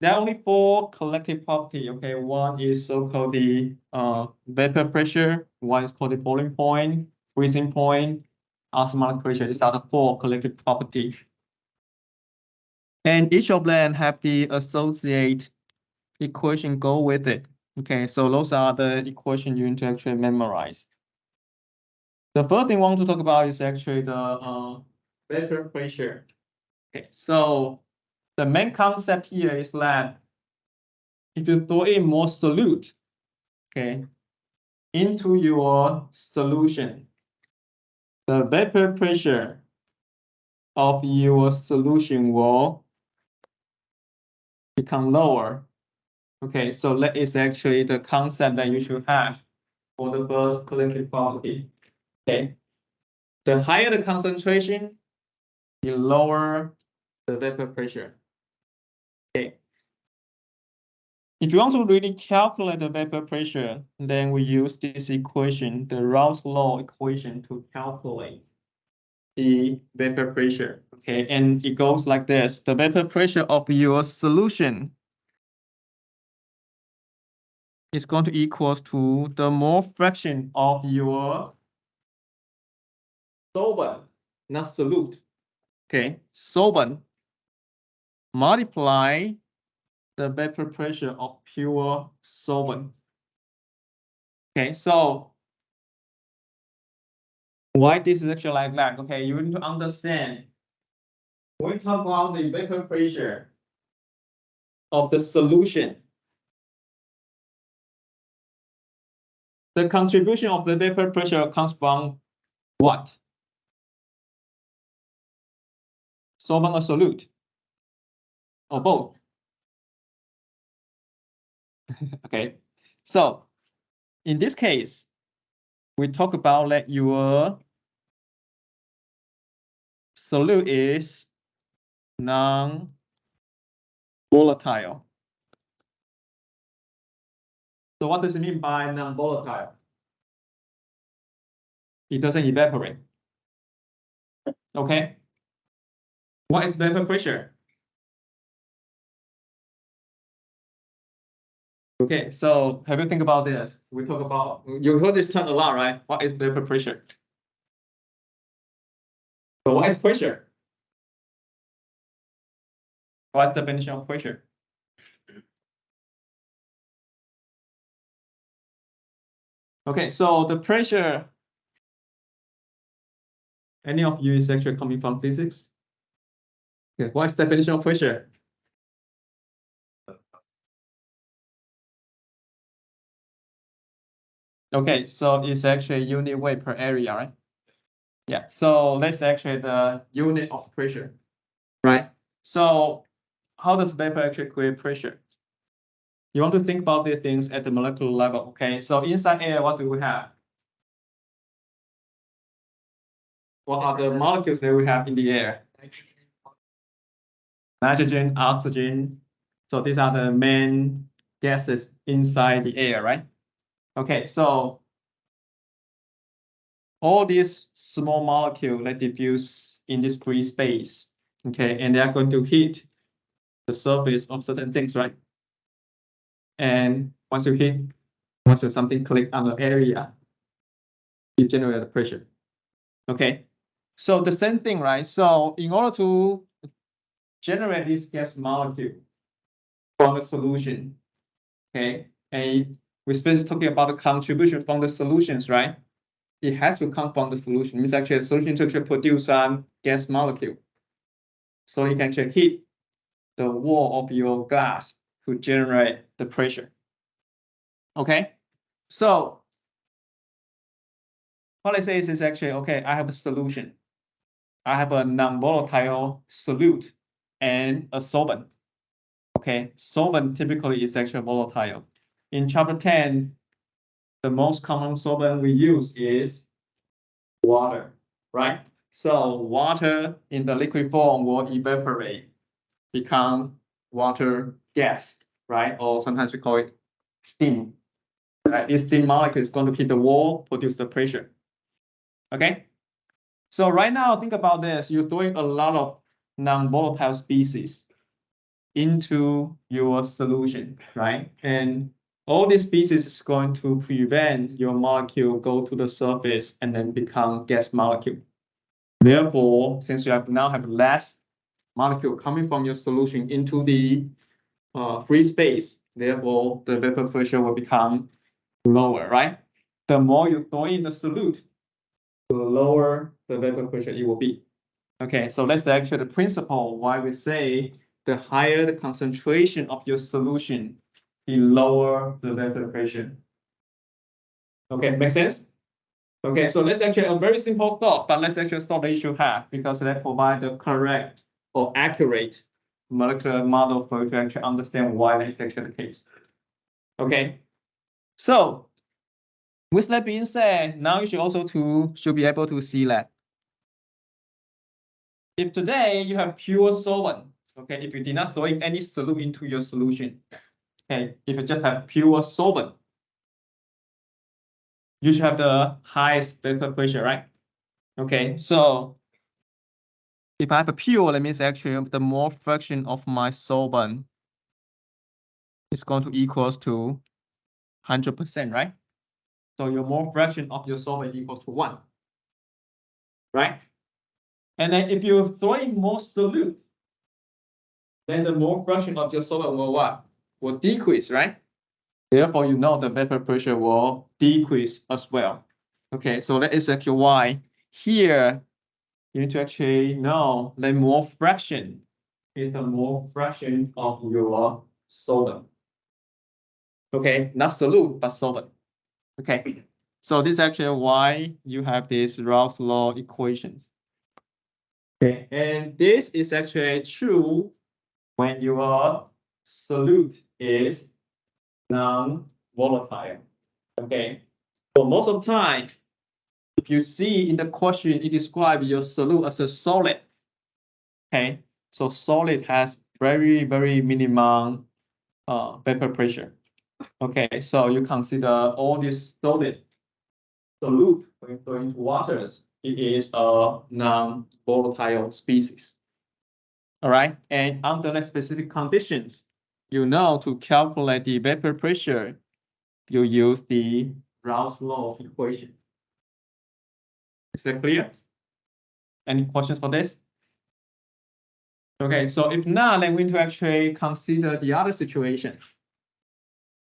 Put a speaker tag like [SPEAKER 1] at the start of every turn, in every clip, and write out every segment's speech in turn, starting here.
[SPEAKER 1] there are only 4 collective property. Okay, one is so-called the vapor pressure, one is called the boiling point, freezing point, osmotic pressure. These are the 4 collective properties. And each of them have the associated equation go with it. Okay, so those are the equations you need to actually memorize. The first thing I want to talk about is actually the vapor pressure. Okay, so the main concept here is that if you throw in more solute, okay, into your solution, the vapor pressure of your solution will become lower. Okay, so that is actually the concept that you should have for the first collective property. Okay, the higher the concentration, the lower the vapor pressure. Okay. If you want to really calculate the vapor pressure, then we use this equation, the Raoult's law equation, to calculate the vapor pressure. Okay, and it goes like this: the vapor pressure of your solution is going to equal to the mole fraction of your solvent, not solute. Okay, solvent multiply the vapor pressure of pure solvent. Okay, so why this is actually like that? Okay, you need to understand. When we talk about the vapor pressure of the solution, the contribution of the vapor pressure comes from what? Solvent or solute? Or both? Okay, so in this case, we talk about that your solute is non-volatile. So what does it mean by non-volatile? It doesn't evaporate. Okay. What is vapor pressure? Okay, so have you think about this? We talk about, you heard this term a lot, right? What is vapor pressure? So what is pressure? What's the definition of pressure? Okay, so the pressure, any of you is actually coming from physics? Okay, what's the definition of pressure? Okay, so it's actually unit weight per area, right? Yeah, so that's actually the unit of pressure, right? So how does vapor actually create pressure? You want to think about these things at the molecular level, okay? So inside air, what do we have? What are the molecules that we have in the air? Nitrogen, oxygen. So these are the main gases inside the air, right? Okay, so all these small molecules that diffuse in this free space, okay, and they are going to hit the surface of certain things, right? And once something click on the area, you generate a pressure. Okay, so the same thing, right? So in order to generate this gas molecule from the solution, okay, and we're especially talking about the contribution from the solutions, right? It has to come from the solution. It means actually the solution to actually produce some gas molecule. So you can actually hit the wall of your glass to generate the pressure. Okay, so what I say is actually, okay, I have a solution. I have a non-volatile solute and a solvent. Okay, solvent typically is actually volatile. In chapter 10, the most common solvent we use is water, right? So water in the liquid form will evaporate, become water gas, right? Or sometimes we call it steam. This steam molecule is going to hit the wall, produce the pressure. Okay? So right now, think about this. You're doing a lot of non-volatile species. into your solution, right? And all these species is going to prevent your molecule go to the surface and then become gas molecule. Therefore, since you now have less molecule coming from your solution into the free space, therefore the vapor pressure will become lower, right? The more you throw in the solute, the lower the vapor pressure it will be. Okay, so that's actually the principle why we say the higher the concentration of your solution, the lower the vapor pressure. Okay, make sense? Okay, so that's actually a very simple thought, but let's actually solve the issue here because that provides the correct or accurate molecular model for you to actually understand why that is actually the case. Okay, so with that being said, now you should be able to see that if today you have pure solvent, okay, if you did not throw in any solute into your solution, okay, if you just have pure solvent, you should have the highest vapor pressure, right? Okay, so if I have a pure, that means actually the mole fraction of my solvent is going to equals to 100%, right? So your mole fraction of your solvent equals to 1, right? And then if you throw in more solute, then the mole fraction of your solvent will what? Will decrease, right? Therefore, you know the vapor pressure will decrease as well. Okay, so that is actually why here you need to actually know the mole fraction is the mole fraction of your solvent. Okay, not solute, but solvent. Okay, so this is actually why you have this Raoult's law equations. Okay, and this is actually true when your solute is non-volatile. Okay, so most of the time, if you see in the question, it describes your solute as a solid. Okay, so solid has very, very minimum vapor pressure. Okay, so you consider all these solid solute going into waters, it is a non-volatile species. All right, and under the specific conditions, you know to calculate the vapor pressure, you use the Raoult's law equation. Is that clear? Any questions for this? Okay, so if not, then we need to actually consider the other situation.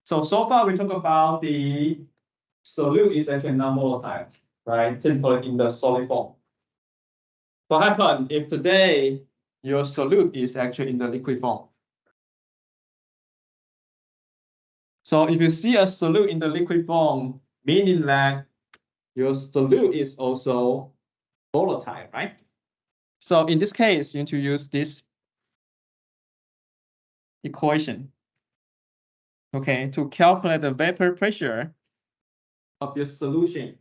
[SPEAKER 1] So far we talk about the solute is actually non-volatile, right? Typically in the solid form. What happens if today your solute is actually in the liquid form? So if you see a solute in the liquid form, meaning that your solute is also volatile, right? So in this case, you need to use this equation, okay, to calculate the vapor pressure of your solution.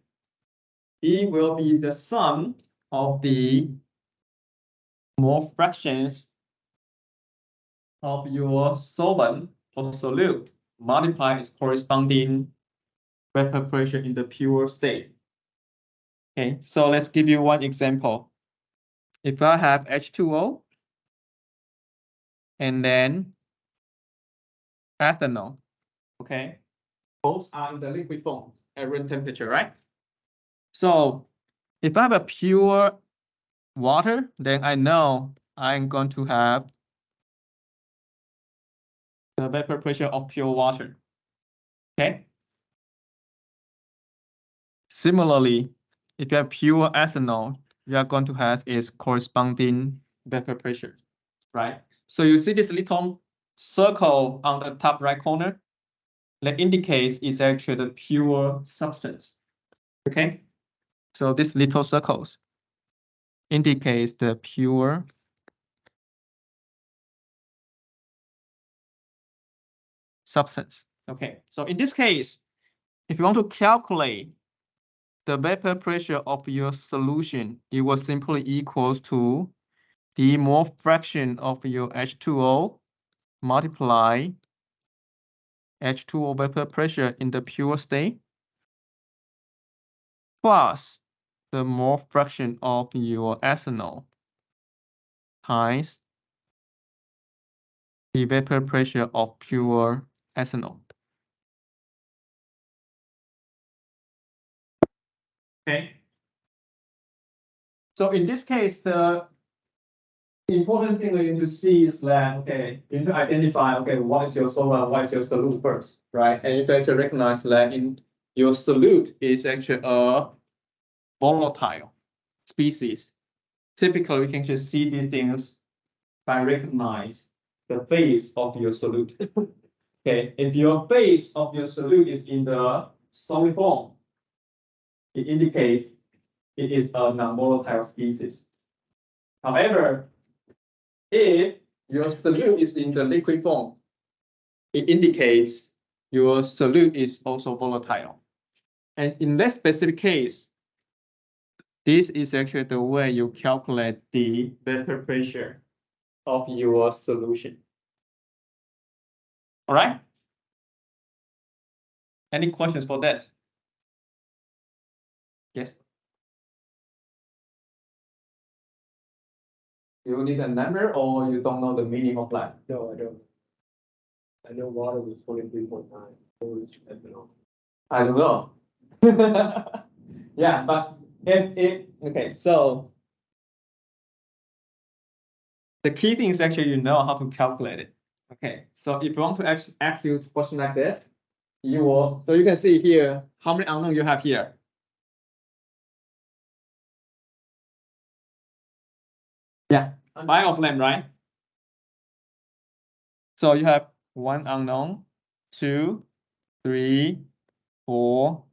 [SPEAKER 1] It will be the sum of the mole fractions of your solvent or solute multiplied its corresponding vapor pressure in the pure state. Okay, so let's give you one example. If I have H2O and then ethanol, okay, both are in the liquid form at room temperature, right? So if I have a pure water, then I know I'm going to have the vapor pressure of pure water. Okay. Similarly, if you have pure ethanol, you are going to have its corresponding vapor pressure, right? So you see this little circle on the top right corner that indicates it's actually the pure substance. Okay. So these little circles indicates the pure substance. Okay. So in this case, if you want to calculate the vapor pressure of your solution, it will simply equals to the mole fraction of your H2O multiply H2O vapor pressure in the pure state plus the mole fraction of your ethanol times the vapor pressure of pure ethanol. Okay. So in this case, the important thing we need to see is that, okay, you need to identify, okay, what is your solvent, what is your solute first, right? And you need to recognize that in your solute is actually a volatile species. Typically, we can just see these things by recognize the phase of your solute. Okay, if your phase of your solute is in the solid form, it indicates it is a non-volatile species. However, if your solute is in the liquid form, it indicates your solute is also volatile. And in that specific case, this is actually the way you calculate the vapor pressure of your solution. All right? Any questions for that? Yes. You need a number or you don't know the meaning of that?
[SPEAKER 2] No, I don't. I know water was 23.9.
[SPEAKER 1] I don't know. Yeah, but if okay, so the key thing is actually you know how to calculate it. Okay, so if you want to ask you a question like this, you will, so you can see here how many unknown you have here. Yeah, 5 of them, right? So you have 1 unknown, 2, 3, 4,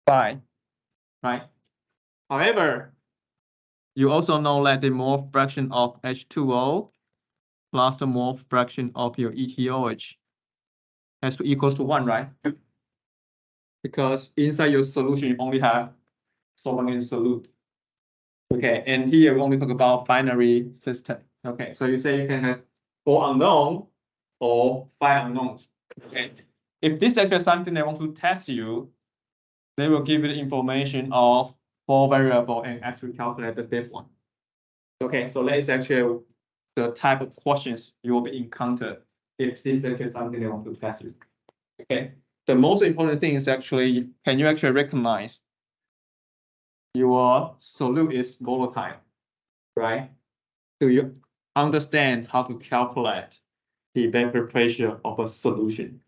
[SPEAKER 1] 5, right? However, you also know that the mole fraction of H2O plus the mole fraction of your ETOH has to equals to 1, right? Because inside your solution, you only have solvent in solute. Okay, and here we only talk about binary system. Okay, so you say you can have 4 unknown or 5 unknowns. Okay, if this is actually something they want to test you, they will give you the information of 4 variable and actually calculate the fifth one. Okay, so that is actually the type of questions you will be encountered if this is actually something they want to test you. Okay, the most important thing is actually, can you actually recognize your solute is volatile, right? Do you understand how to calculate the vapor pressure of a solution?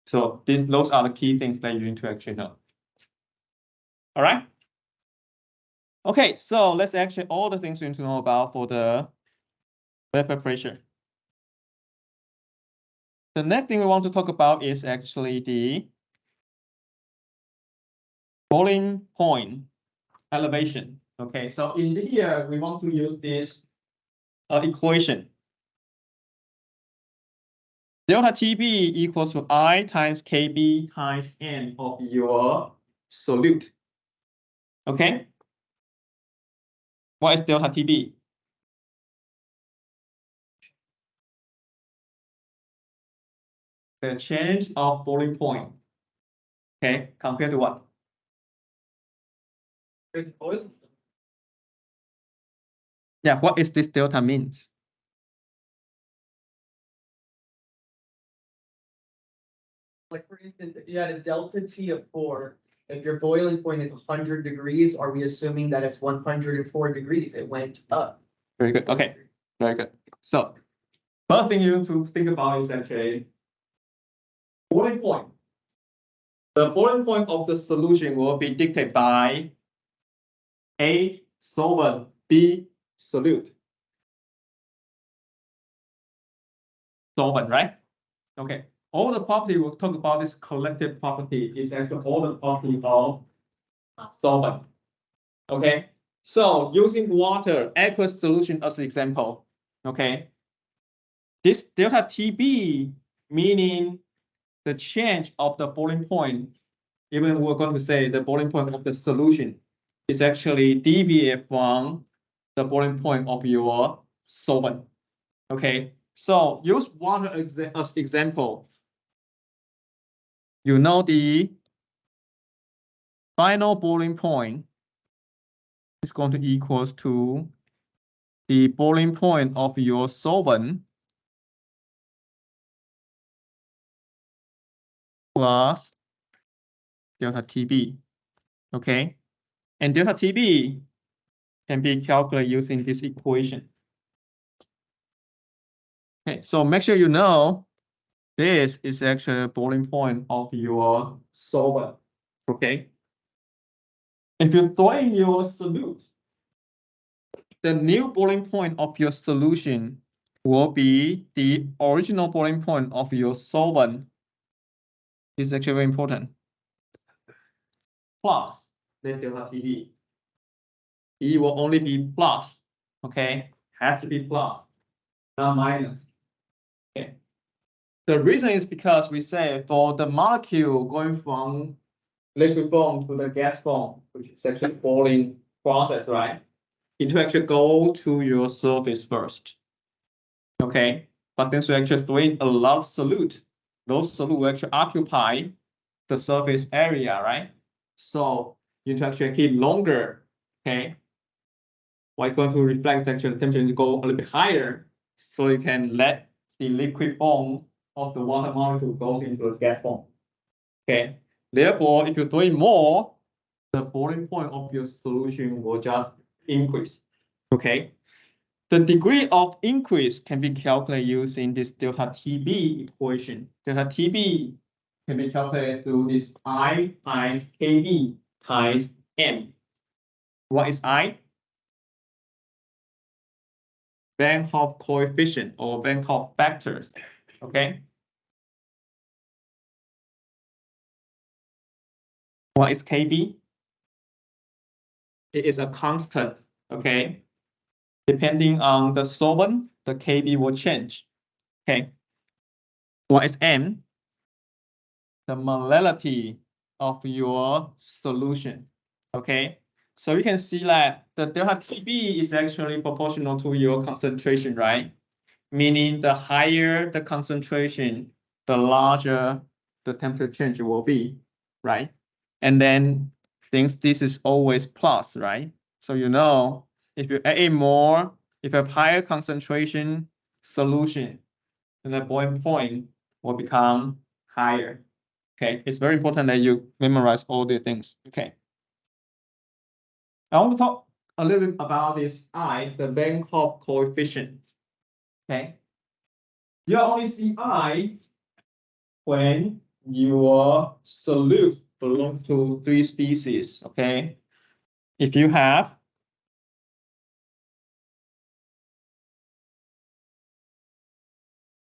[SPEAKER 1] So those are the key things that you need to actually know. All right. Okay, so let's actually all the things you need to know about for the vapor pressure. The next thing we want to talk about is actually the boiling point elevation. Okay, so in here we want to use this equation. Delta TB equals to I times KB times N of your solute. Okay. What is delta TB? The change of boiling point. Okay, compared to what? Oil. Yeah, what is this delta means?
[SPEAKER 3] Like for instance, if you had a delta T of 4, if your boiling point is 100 degrees, are we assuming that it's 104 degrees? It went up.
[SPEAKER 1] Very good. Okay, very good. So first thing you have to think about is actually boiling point. The boiling point of the solution will be dictated by A, solvent, B, solute. Solvent, right? Okay. All the property we'll talk about this collective property is actually all the property of solvent. Okay. So using water aqueous solution as an example. Okay. This delta TB meaning the change of the boiling point. Even we're going to say the boiling point of the solution is actually deviate from the boiling point of your solvent. Okay. So use water as example. You know the final boiling point is going to equals to the boiling point of your solvent plus delta TB, okay? And delta TB can be calculated using this equation. Okay, so make sure you know this is actually a boiling point of your solvent, okay? If you throw in your solute, the new boiling point of your solution will be the original boiling point of your solvent. This is actually very important. Plus the delta TB. E will only be plus, okay? Has to be plus, not minus. Okay. The reason is because we say for the molecule going from liquid form to the gas form, which is actually boiling process, right? It will actually go to your surface first. Okay, but then we actually throw in a lot of solute. Those solute will actually occupy the surface area, right? So you need to actually keep longer. Okay. Well, it's going to reflect actually the temperature to go a little bit higher, so you can let the liquid form of the water molecule go into the gas form. Okay. Therefore, if you throw in more, the boiling point of your solution will just increase. Okay. The degree of increase can be calculated using this delta TB equation. Delta TB can be calculated through this I times KB times M. What is I? Van Hoff coefficient or Van Hoff factors. Okay. What is KB? It is a constant. Okay. Depending on the solvent, the KB will change. Okay. What is M? The molality of your solution. Okay. So you can see that the delta TB is actually proportional to your concentration, right? Meaning the higher the concentration, the larger the temperature change will be, right? And then since this is always plus, right? So you know, if you add in more, if you have higher concentration solution, then the boiling point will become higher. Okay, it's very important that you memorize all the things. Okay. I want to talk a little bit about this I, the Van Hoff coefficient. Okay. You only see I when your solute belongs to 3 species. Okay. If you have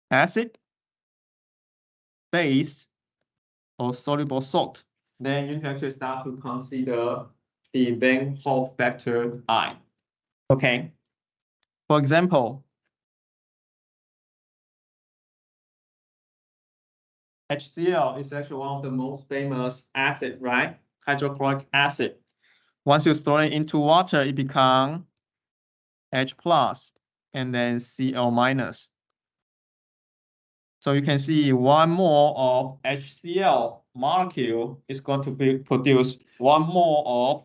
[SPEAKER 1] acid, base, or soluble salt, then you can actually start to consider the Van Hoff factor I. Okay. For example, HCl is actually one of the most famous acid, right? Hydrochloric acid. Once you store it into water, it becomes H plus and then Cl minus. So you can see 1 mole of HCl molecule is going to produce 1 mole of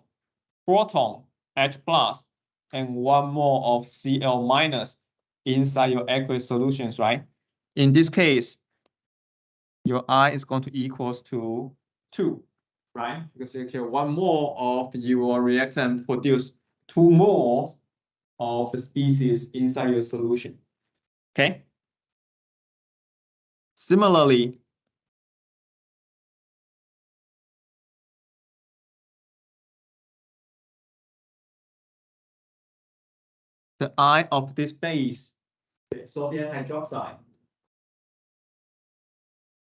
[SPEAKER 1] proton H plus and 1 mole of Cl minus inside your aqueous solutions, right? In this case, your I is going to equals to 2, right? Because actually 1 mole of your reactant produce 2 moles of the species inside your solution. Okay. Similarly, the I of this base, sodium hydroxide.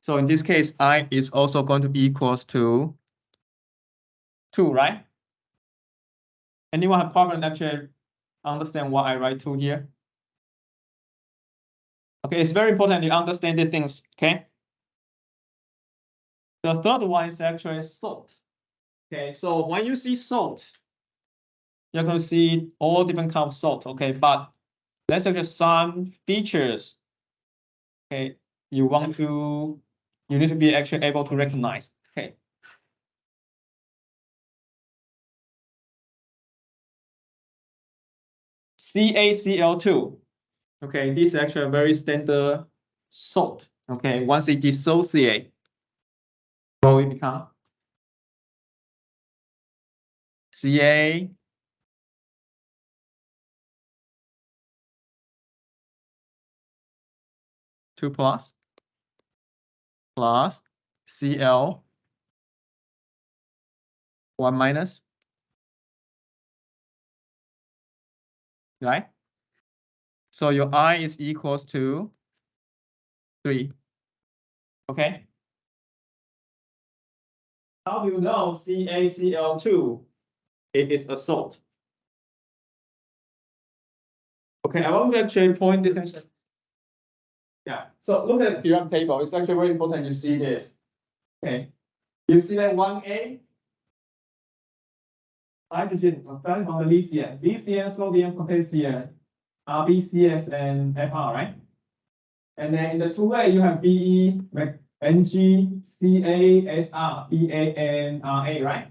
[SPEAKER 1] So in this case, I is also going to be equals to 2, right? Anyone have problem actually understand what I write 2 here? Okay, it's very important you understand these things, okay? The third one is actually salt. Okay, so when you see salt, you're going to see all different kinds of salt, okay? But let's look at some features, okay, you need to be actually able to recognize, okay? CaCl2, okay, this is actually a very standard salt, okay? Once it dissociate, what will it become? Ca 2 plus Cl 1 minus, right? So your I is equals to 3. Okay. How do you know CaCl2? It is a salt. Okay, I want to actually point this in. Yeah. So look at the periodic table. It's actually very important you see this. Okay. You see that 1A hydrogen found on the lithium. Lithium, sodium, potassium, RBCS and Fr, right? And then in the 2A you have Be, Ng, Ca, Sr, Ba, and Ra, right?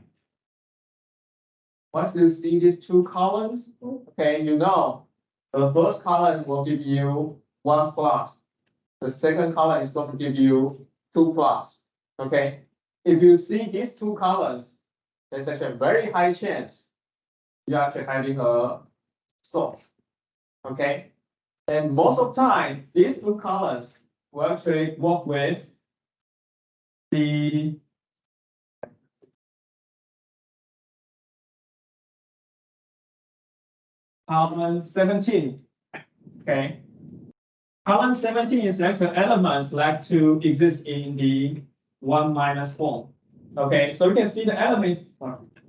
[SPEAKER 1] Once you see these two columns, okay, you know the first column will give you 1 plus. The second column is going to give you 2 plus. Okay. If you see these two columns, there's actually a very high chance you're actually having a salt. Okay. And most of the time, these two columns will actually work with the carbon 17. Okay. Carbon 17 is actually elements like to exist in the 1 minus form. Okay, so you can see the elements.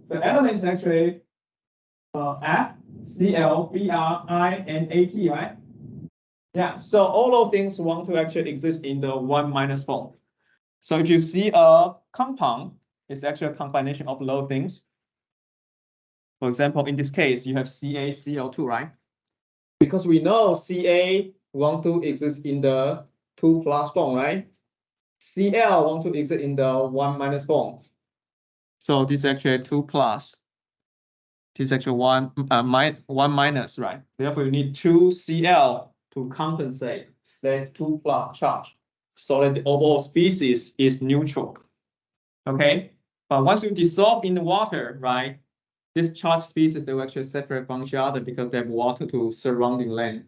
[SPEAKER 1] The elements actually F, Cl, Br, I, and Ap, right? Yeah. So all of things want to actually exist in the 1 minus form. So if you see a compound, it's actually a combination of low things. For example, in this case, you have CaCl2, right? Because we know Ca want to exist in the 2 plus form, right? Cl want to exist in the 1 minus form. So this is actually 2 plus. This is actually 1 minus, right? Therefore, you need 2 Cl to compensate the 2 plus charge so that the overall species is neutral. Okay? But once you dissolve in the water, right? This charged species, they will actually separate from each other because they have water to surrounding land.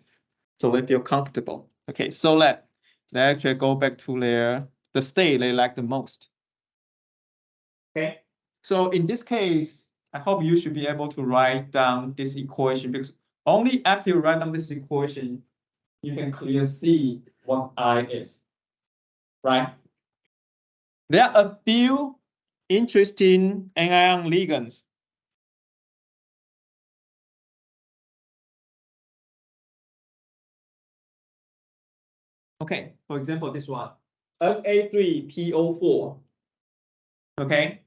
[SPEAKER 1] So they feel comfortable. Okay, so they actually go back to the state they like the most. Okay, so in this case, I hope you should be able to write down this equation because only after you write down this equation, you can clearly see what I is, right? There are a few interesting anion ligands. Okay, for example, this one, Na3PO4. Okay.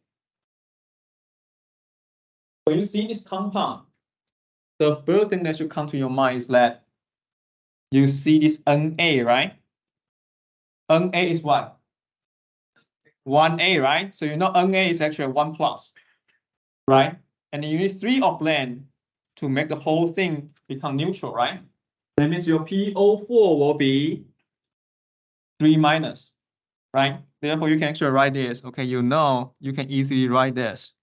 [SPEAKER 1] When you see this compound, the first thing that should come to your mind is that you see this Na, right? Na is what? 1A, right? So you know Na is actually 1 plus, right? And you need 3 of them to make the whole thing become neutral, right? That means your PO4 will be 3 minus, right? Therefore, you can actually write this. Okay, you know you can easily write this.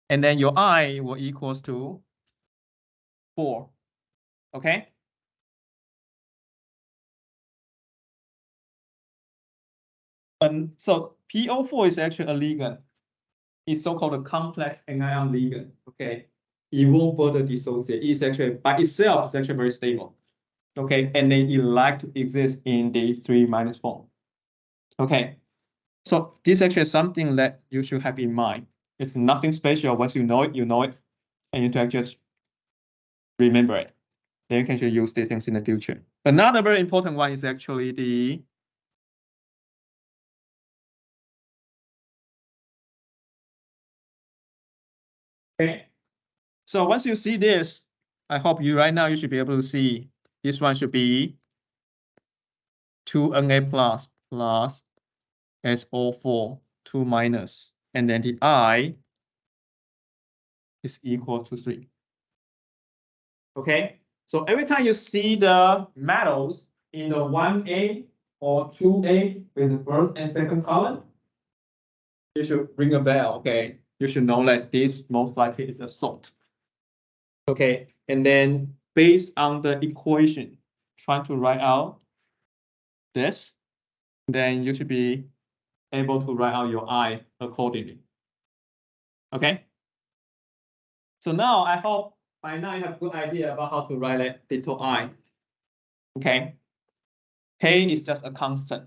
[SPEAKER 1] And then your I will equals to 4. Okay? And so PO4 is actually a ligand. It's so-called a complex anion ligand. Okay, it won't further dissociate. It's actually by itself, it's actually very stable. Okay, and then it like to exist in the 3 minus form. Okay, so this is actually something that you should have in mind. It's nothing special. Once you know it, and you can just remember it. Then you can actually use these things in the future. Another very important one is actually the okay. So once you see this, I hope you right now you should be able to see this one should be 2Na plus SO4 2 minus, and then the I is equal to 3. Okay, so every time you see the metals, in the 1A or 2A with the first and second column, you should ring a bell, okay? You should know that this most likely is a salt. Okay, and then based on the equation, trying to write out this, then you should be able to write out your I accordingly. Okay? So now I hope by now you have a good idea about how to write that little I. Okay? K is just a constant.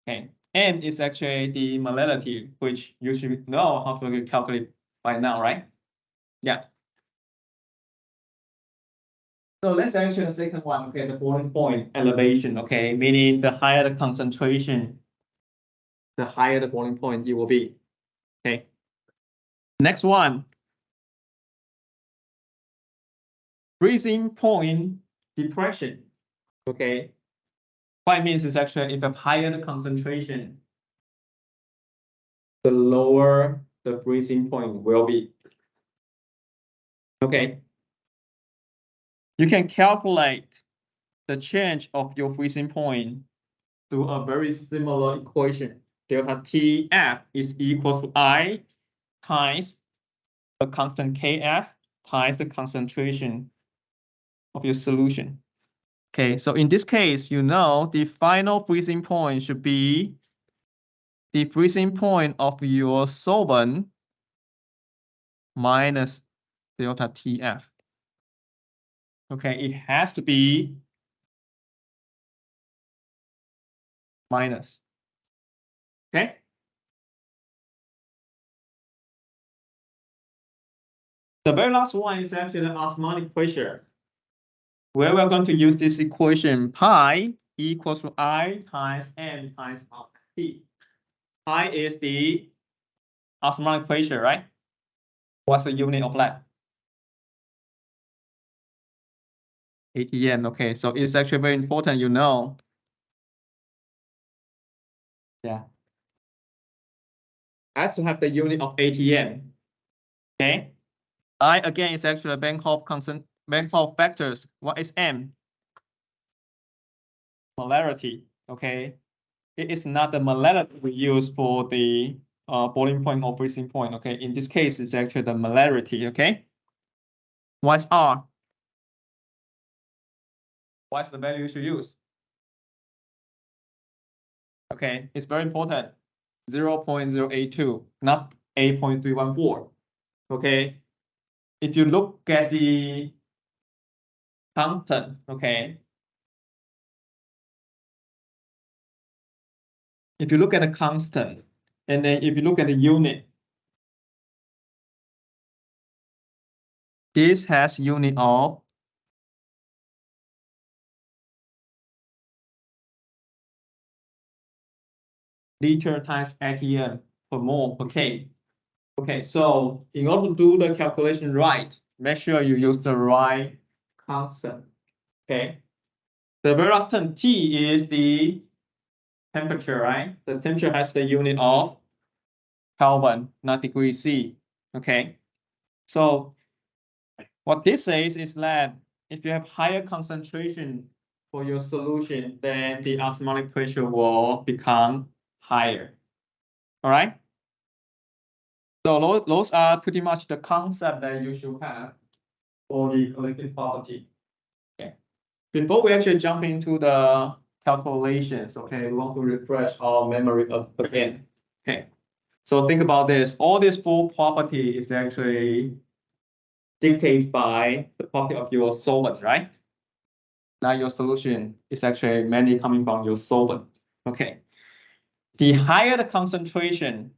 [SPEAKER 1] Okay. M is actually the molality, which you should know how to calculate by now, right? Yeah. So let's answer the second one, okay, the boiling point elevation, okay, meaning the higher the concentration, the higher the boiling point it will be, okay. Next one, freezing point depression, okay. What it means is actually if the higher the concentration, the lower the freezing point will be, okay. You can calculate the change of your freezing point through a very similar equation. Delta TF is equal to I times a constant Kf times the concentration of your solution. Okay, so in this case, you know the final freezing point should be the freezing point of your solvent minus delta TF. Okay, it has to be minus. Okay. The very last one is actually the osmotic pressure, where we're going to use this equation pi equals to I times M times T. Pi is the osmotic pressure, right? What's the unit of that? ATM, okay, so it's actually very important, you know. Yeah. I have to have the unit of ATM, okay? I, again, is actually a Bank-Hoff factors. What is M? Molarity, okay? It is not the molarity we use for the boiling point or freezing point, okay? In this case, it's actually the molarity, okay? What's R? What's the value you should use? Okay, it's very important. 0.082, not 8.314. Okay. If you look at the constant, okay. If you look at the constant, and then if you look at the unit, this has unit of liter times atm per mole per K. Okay, so in order to do the calculation right, make sure you use the right constant. Okay. The very last term T is the temperature, right? The temperature has the unit of Kelvin, not degree C. Okay. So what this says is that if you have higher concentration for your solution, then the osmotic pressure will become higher. All right. So those are pretty much the concept that you should have for the collective property. Okay. Before we actually jump into the calculations, okay, we want to refresh our memory again. Okay. So think about this. All this full property is actually dictated by the property of your solvent, right? Now your solution is actually mainly coming from your solvent. Okay. The higher the concentration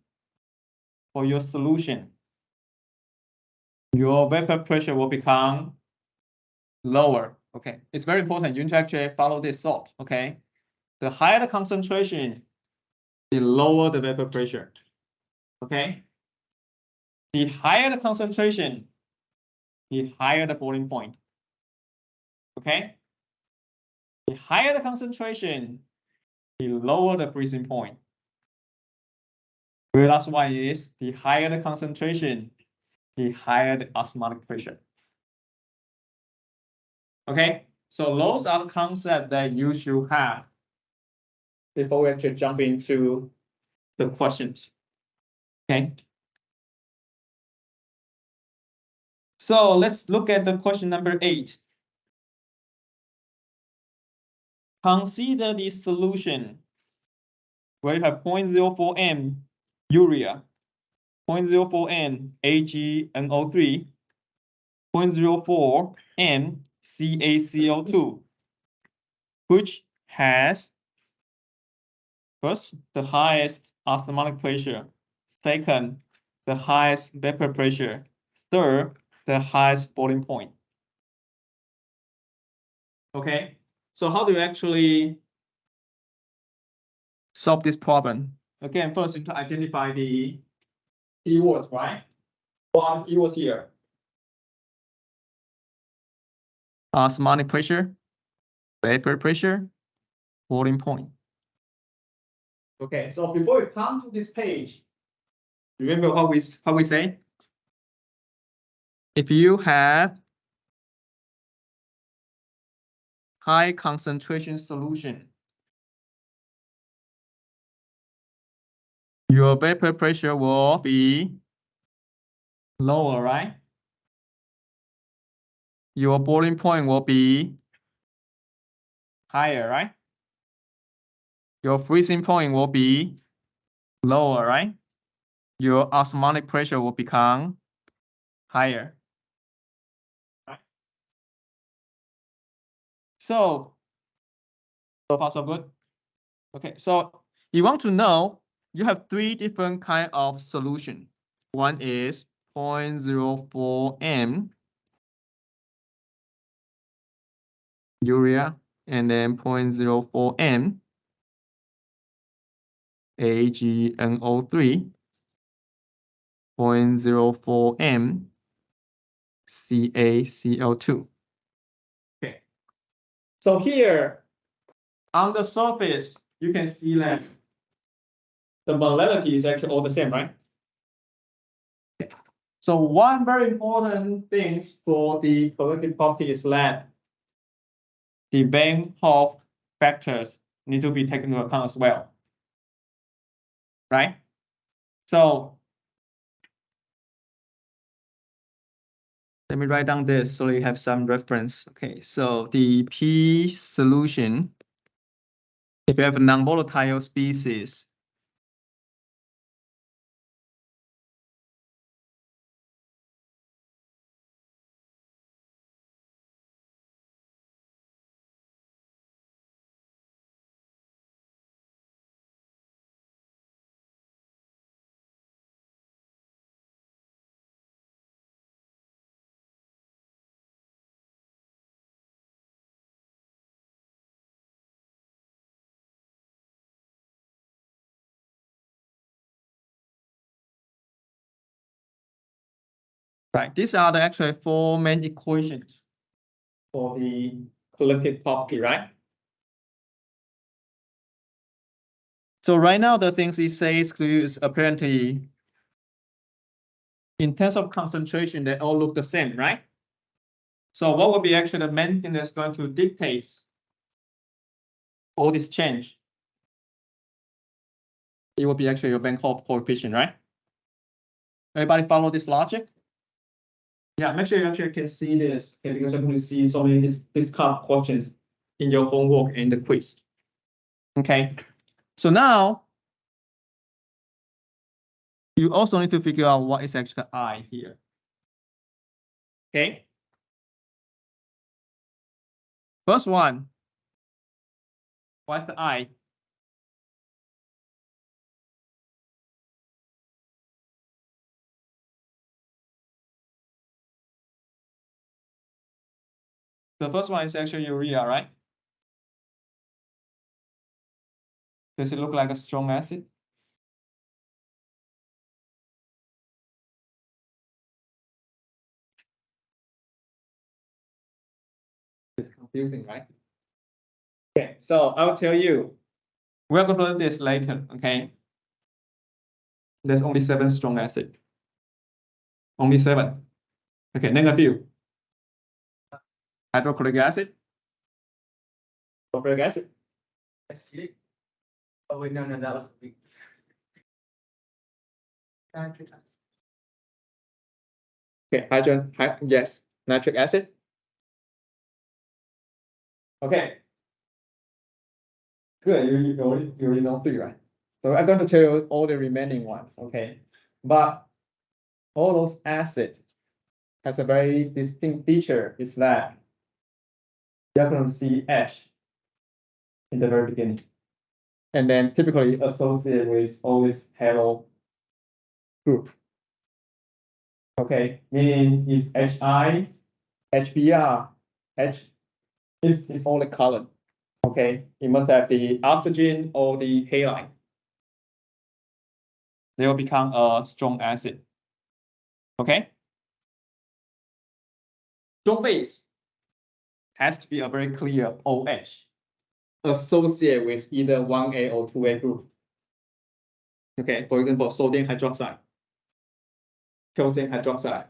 [SPEAKER 1] for your solution, your vapor pressure will become lower. Okay. It's very important. You need to actually follow this thought. Okay. The higher the concentration, the lower the vapor pressure. Okay. The higher the concentration, the higher the boiling point. Okay. The higher the concentration, the lower the freezing point. The last one is the higher the concentration, the higher the osmotic pressure. Okay, So those are the concepts that you should have before we actually jump into the questions. Okay. So let's look at the question number 8. Consider the solution where you have 0.04 m urea, 0.04 m AgNO3, 0.04 m CaCO2, which has first the highest osmotic pressure, second the highest vapor pressure, third the highest boiling point. Okay, so how do you actually solve this problem? Again, first you need to identify the keywords, right? One keyword here. Osmotic pressure, vapor pressure, boiling point. Okay, so before we come to this page, remember how we say? If you have high concentration solution, your vapor pressure will be lower, right? Your boiling point will be higher, right? Your freezing point will be lower, right? Your osmotic pressure will become higher. Right? So far so good. Okay, so you want to know, you have 3 different kind of solution. One is 0.04 m urea, and then 0.04 m AgNO3, 0.04 m CaCO2. Okay, so here on the surface, you can see that the molality is actually all the same, right? Okay. So one very important thing for the collective property is that the Van Hoff factors need to be taken into account as well, right? So let me write down this so you have some reference. Okay, so the P solution, if you have a non-volatile species, right? These are the actually 4 main equations for the collective property, right? So right now, the things it says is apparently in terms of concentration, they all look the same, right? So what would be actually the main thing that's going to dictate all this change? It will be actually your Van Hoff coefficient, right? Everybody follow this logic? Yeah, make sure you actually can see this, okay, because you're going to see so many this kind of questions in your homework and the quiz. Okay, so now you also need to figure out what is actually I here. Okay. First one, what's the I? The first one is actually urea, right? Does it look like a strong acid? It's confusing, right? Okay, so I'll tell you, we're going to learn this later, okay? There's only 7 strong acid. Only 7. Okay, name a few. Hydrochloric acid, sulfuric acid.
[SPEAKER 3] Acetic. Oh wait, no, that was the nitric acid.
[SPEAKER 1] Okay, yes, nitric acid. Okay. Good, you already know 3, right? So I'm going to tell you all the remaining ones, okay? But all those acids has a very distinct feature is that you're going to see H in the very beginning. And then typically associated with always halo group. Okay, meaning it's HI, HBr, H is all the column. Okay, it must have the oxygen or the halide. They will become a strong acid. Okay. Strong base has to be a very clear OH associated with either 1A or 2A group. Okay, for example, sodium hydroxide, calcium hydroxide,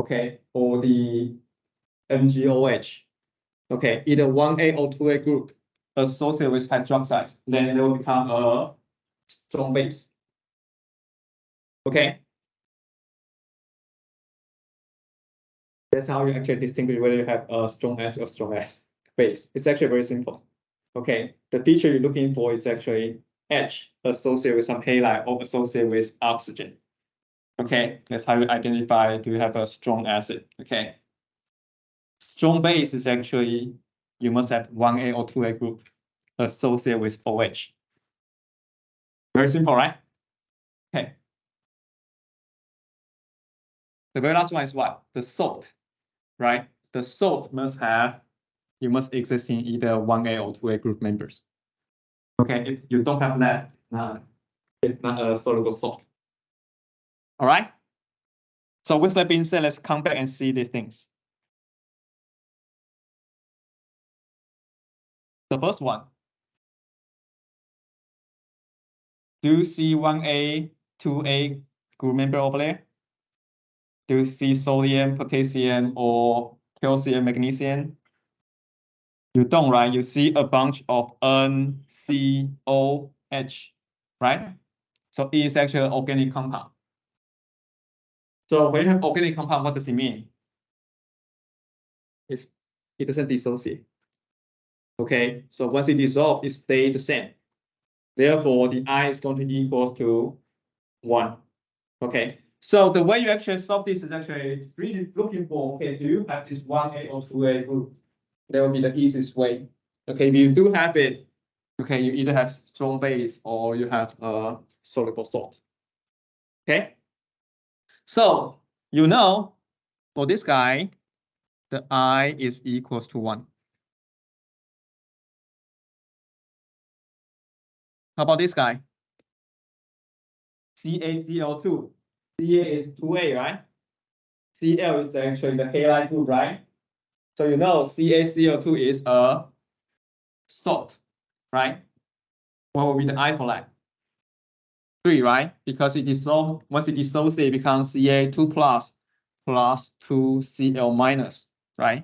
[SPEAKER 1] okay, or the MgOH. Okay, either 1A or 2A group associated with hydroxides, then they will become a strong base. Okay. That's how you actually distinguish whether you have a strong acid or strong acid base. It's actually very simple. Okay, the feature you're looking for is actually H associated with some halide or associated with oxygen. Okay, that's how you identify do you have a strong acid. Okay, strong base is actually you must have 1A or 2A group associated with OH. Very simple, right? Okay. The very last one is what? The salt, right? The salt must have, you must exist in either 1A or 2A group members. Okay, if you don't have that, it's not a soluble salt. All right. So with that being said, let's come back and see these things. The first one. Do you see 1A, 2A group member over there? Do you see sodium, potassium, or calcium, magnesium? You don't, right? You see a bunch of N, C, O, H, right? So it is actually an organic compound. So when you have organic compound, what does it mean? It doesn't dissociate. Okay, so once it dissolves, it stays the same. Therefore, the I is going to equal to 1. Okay, so the way you actually solve this is actually really looking for, okay, do you have this 1A or 2A group? That will be the easiest way. Okay, if you do have it, okay, you either have strong base or you have a soluble salt. Okay, so you know for this guy, the I is equals to 1. How about this guy? CaCl2. Ca is 2A, right? Cl is actually the halide group, right? So you know CaCl2 is a salt, right? What will be the I for that? 3, right? Because it dissolves, once it dissociates, it becomes Ca2 plus 2Cl minus, right?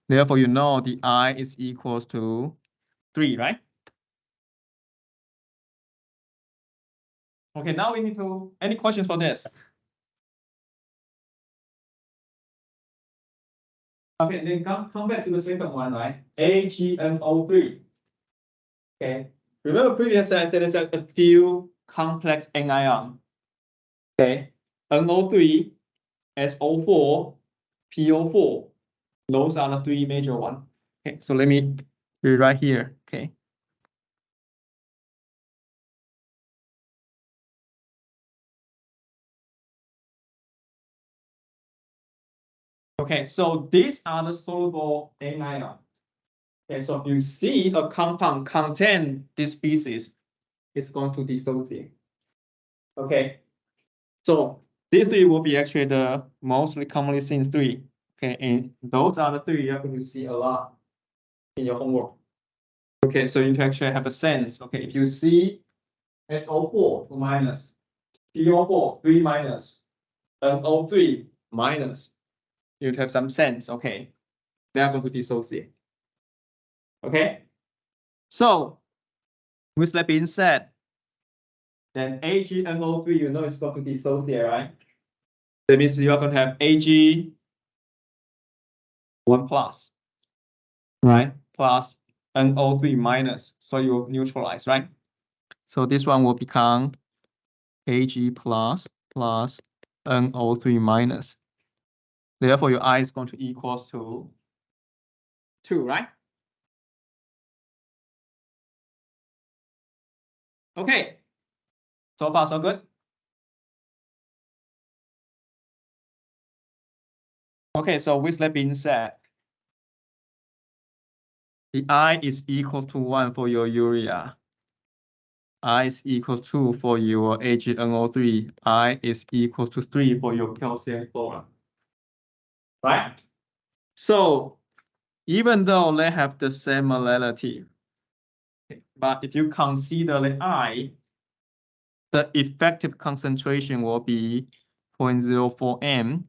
[SPEAKER 1] Therefore, you know the I is equals to 3, right? Okay, now we need to, any questions for this? Okay, then come back to the second one, right? AgNO3. Okay, remember previously I said there's a few complex anion. Okay, NO3, SO4, PO4. Those are the 3 major ones. Okay, so let me rewrite here. Okay. Okay, so these are the soluble anion. Okay, so if you see a compound contain this species, it's going to dissociate. Okay, so these 3 will be actually the most commonly seen 3. Okay, and those are the 3 you're going to see a lot in your homework. Okay, so you can actually have a sense. Okay, if you see SO4 2 minus, PO4 3 minus, NO3 minus, you'd have some sense. Okay, they are going to dissociate. Okay, So with that being said, then AgNO3, you know, it's going to dissociate, right? That means you are going to have Ag1 plus, right? Plus NO3 minus. So you neutralize, right? So this one will become Ag plus NO3 minus. Therefore, your I is going to equals to 2, right? Okay. So far, so good. Okay, so with that being said, the I is equals to 1 for your urea. I is equals to 2 for your AgNO3. I is equals to 3 for your calcium chloride. Right? So even though they have the same molality, but if you consider the I, the effective concentration will be 0.04 m.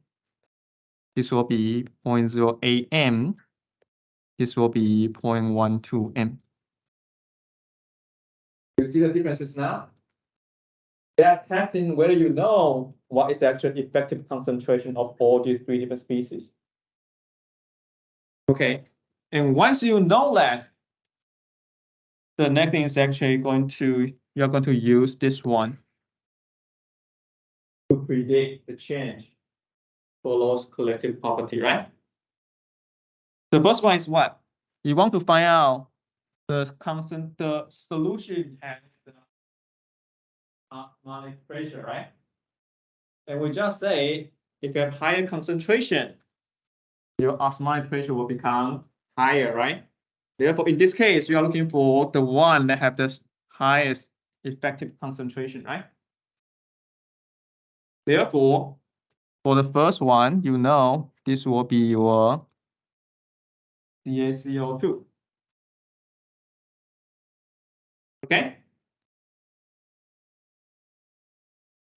[SPEAKER 1] This will be 0.08 m. This will be 0.12 m. You see the differences now? They are testing whether you know what is the actual effective concentration of all these 3 different species. Okay, and once you know that, the next thing is actually you're going to use this one to predict the change for those collective property, right? The first one is what? You want to find out the solution at the osmotic pressure, right? And we just say if you have higher concentration, your osmotic pressure will become higher, right? Therefore, in this case, we are looking for the one that have the highest effective concentration, right? Therefore, for the first one, you know this will be your CaCO2. Okay?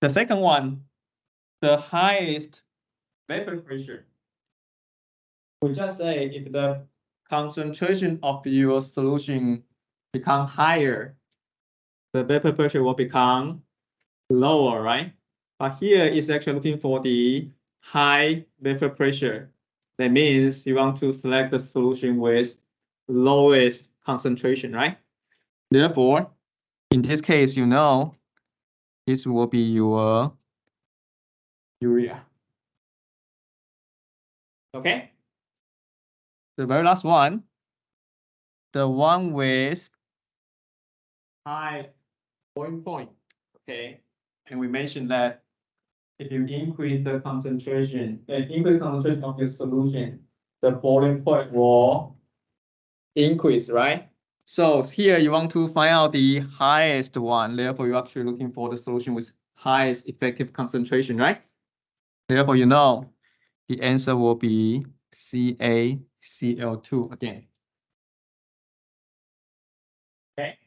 [SPEAKER 1] The second one, the highest vapor pressure. We just say if the concentration of your solution become higher, the vapor pressure will become lower, right? But here is actually looking for the high vapor pressure. That means you want to select the solution with lowest concentration, right? Therefore, in this case, you know, this will be your urea. Okay? The very last one, the one with high boiling point. Okay? And we mentioned that if you increase the concentration of your solution, the boiling point will increase, right? So here you want to find out the highest one. Therefore, you're actually looking for the solution with highest effective concentration, right? Therefore, you know the answer will be CaCl2 again. Okay.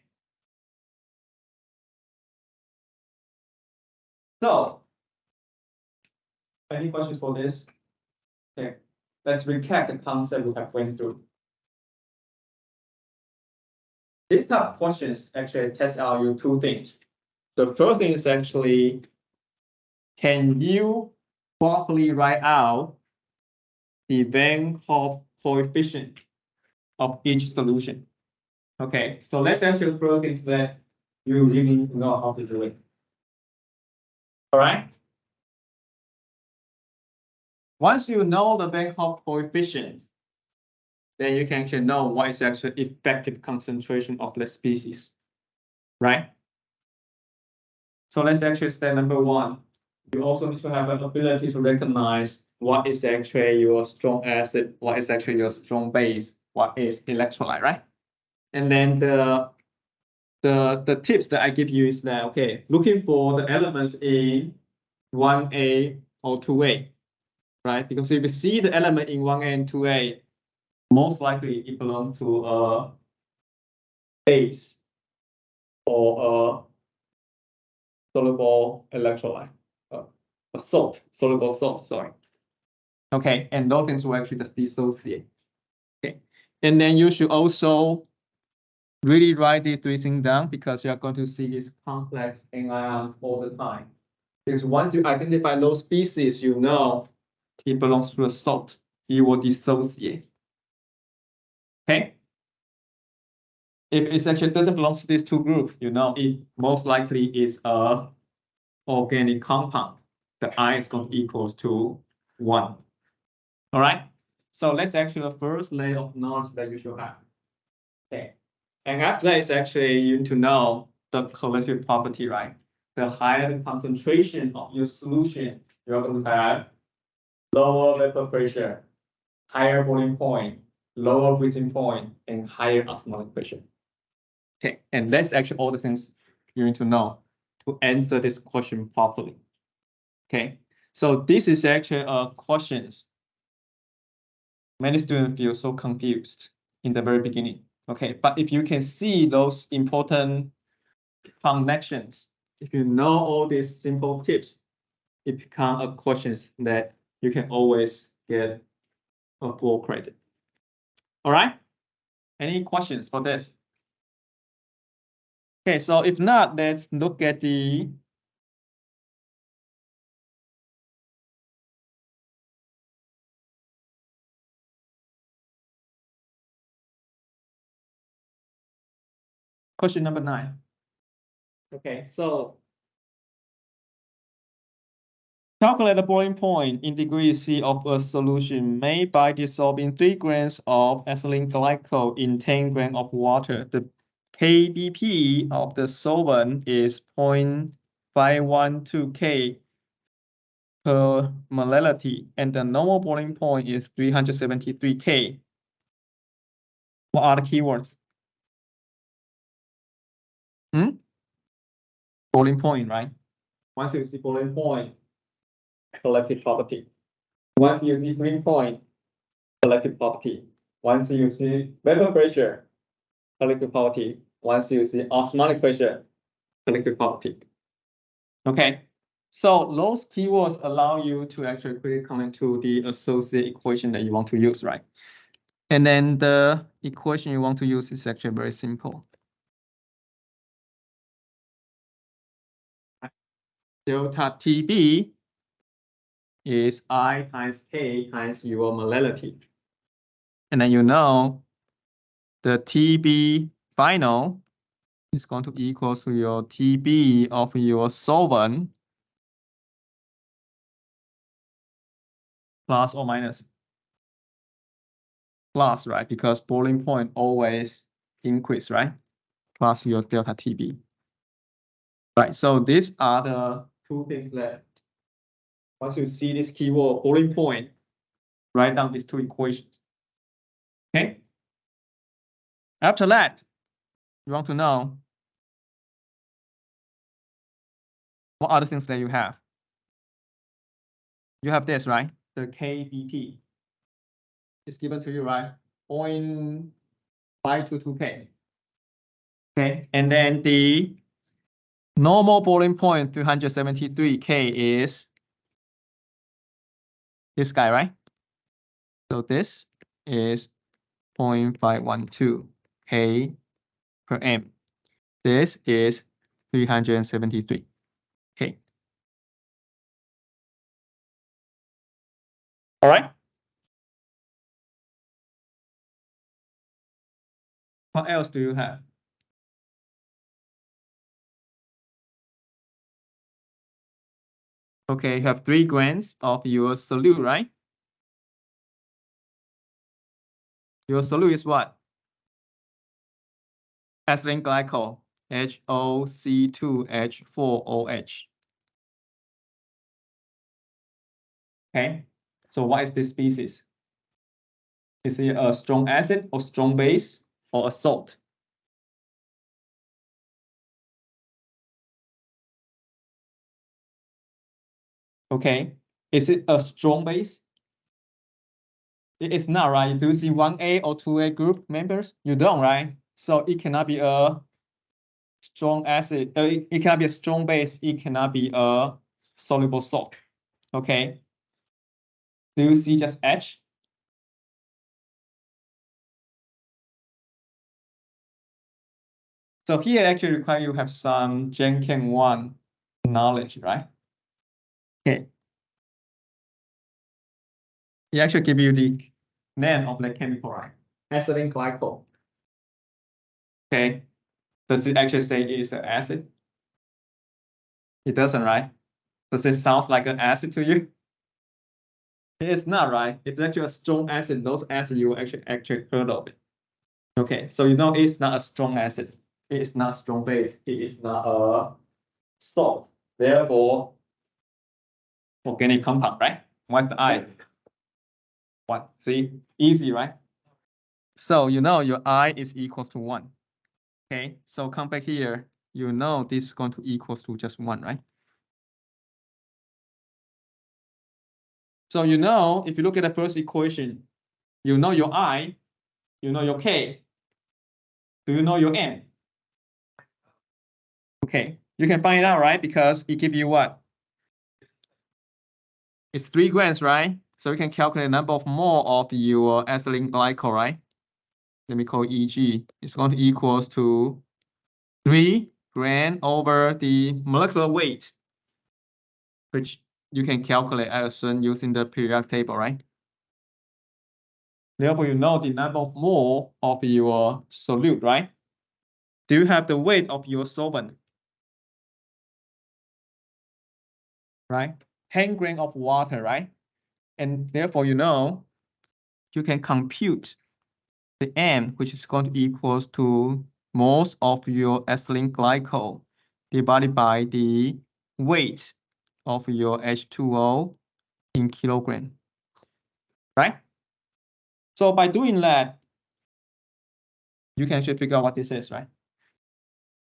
[SPEAKER 1] So, any questions for this? Okay. Let's recap the concept we have went through. This type of questions actually test out you 2 things. The first thing is actually, can you properly write out the Van Hoff coefficient of each solution? Okay, so let's actually prove into that you really need to know how to do it. All right. Once you know the Van Hoff coefficient, then you can actually know what is actually effective concentration of the species, right? So let's actually step number 1. You also need to have an ability to recognize what is actually your strong acid, what is actually your strong base, what is electrolyte, right? And then the tips that I give you is that, okay, looking for the elements in 1A or 2A, right? Because if you see the element in 1A and 2A, most likely it belongs to a base or a soluble electrolyte, a soluble salt, sorry. Okay, and those things will actually just dissociate. Okay, and then you should also really write these three things down because you are going to see this complex anion all the time. Because once you identify those species, you know it belongs to the salt. You will dissociate. Okay? If it actually doesn't belong to these two groups, you know it most likely is a organic compound. The I is going to equals to 1. All right? So let's actually the first layer of knowledge that you should have. Okay. And after that is actually you need to know the collective property, right? The higher the concentration of your solution, you're going to have lower vapor pressure, higher boiling point, lower freezing point, and higher osmotic pressure. Okay, and that's actually all the things you need to know to answer this question properly. Okay, so this is actually a questions many students feel so confused in the very beginning. Okay, but if you can see those important connections, if you know all these simple tips, it becomes a questions that you can always get a full credit. All right, any questions for this? Okay, so if not, let's look at the question number 9. Okay, so calculate the boiling point in degree C of a solution made by dissolving 3 grams of ethylene glycol in 10 grams of water. The kBp of the solvent is 0.512 K per molality, and the normal boiling point is 373 K. What are the keywords? Boiling point, right? Once you see boiling point, collective property. Once you see boiling point, collective property. Once you see vapor pressure, collective property. Once you see osmotic pressure, collective property. Okay, so those keywords allow you to actually quickly connect to the associated equation that you want to use, right? And then the equation you want to use is actually very simple. Delta TB is I times K times your molality. And then you know the TB final is going to equal to your TB of your solvent plus or minus. Plus, right? Because boiling point always increase, right? Plus your delta TB. Right, so these are the two things that once you see this keyword boiling point, write down these two equations. Okay. After that, you want to know what other things that you have. You have this, right? The kBp is given to you, right? 0.522 K. Okay, and then the normal boiling point 373 K is this guy, right? So this is 0.512 K per M. This is 373 K. All right. What else do you have? Okay, you have 3 grams of your solute, right? Your solute is what? Ethylene glycol, HOC2H4OH. Okay, so what is this species? Is it a strong acid or strong base or a salt? Okay, is it a strong base? It is not, right? Do you see 1A or 2A group members? You don't, right? So it cannot be a strong acid. It cannot be a strong base. It cannot be a soluble salt. Okay. Do you see just H? So here actually require you have some CHEM1312 knowledge, right? Okay. It actually give you the name of the chemical, right? Ethylene glycol. Okay. Does it actually say it's an acid? It doesn't, right? Does it sound like an acid to you? It is not, right? It's actually a strong acid. Those acids you will actually heard of it. Okay, so you know it's not a strong acid. It is not strong base. It is not a salt. Therefore, organic compound, right? What's the I? One. See, easy, right? So you know your I is equals to 1. Okay, so come back here. You know this is going to equals to just 1, right? So you know, if you look at the first equation, you know your I, you know your K. Do you know your M? Okay, you can find it out, right? Because it gives you what? It's 3 grams, right? So you can calculate the number of mole of your ethylene glycol, right? Let me call EG. It's going to equals to 3 gram over the molecular weight, which you can calculate, I assume, using the periodic table, right? Therefore, you know the number of mole of your solute, right? Do you have the weight of your solvent? Right? 10 grams of water, right? And therefore, you know, you can compute the M, which is going to equals to moles of your ethylene glycol divided by the weight of your H2O in kilogram, right? So by doing that, you can actually figure out what this is, right?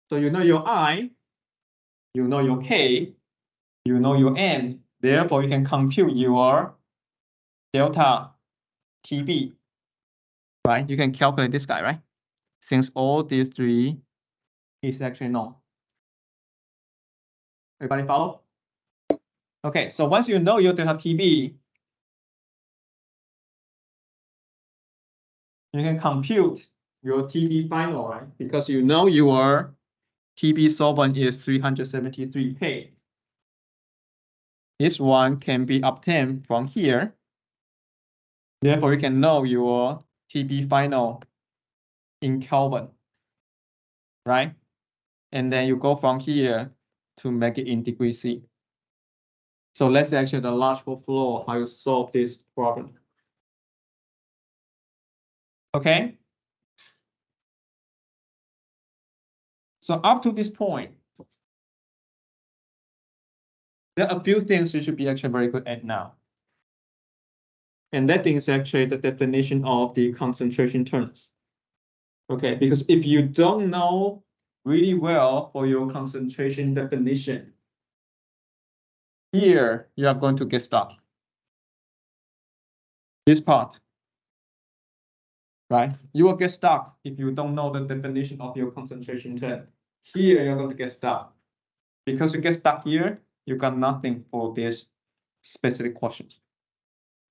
[SPEAKER 1] So you know your I, you know your K, you know your N, therefore you can compute your delta TB, right? You can calculate this guy, right? Since all these 3 is actually known. Everybody follow? Okay, so once you know your delta TB, you can compute your TB final, right? Because you know your TB solvent is 373 K. This one can be obtained from here. Therefore, you can know your TB final in Kelvin, right? And then you go from here to make it in degree C. So let's actually the logical flow how you solve this problem. Okay. So up to this point, there are a few things you should be actually very good at now. And that thing is actually the definition of the concentration terms. Okay, because if you don't know really well for your concentration definition, here you are going to get stuck. This part, right? You will get stuck if you don't know the definition of your concentration term. Here you're going to get stuck. Because you get stuck here, you got nothing for this specific questions.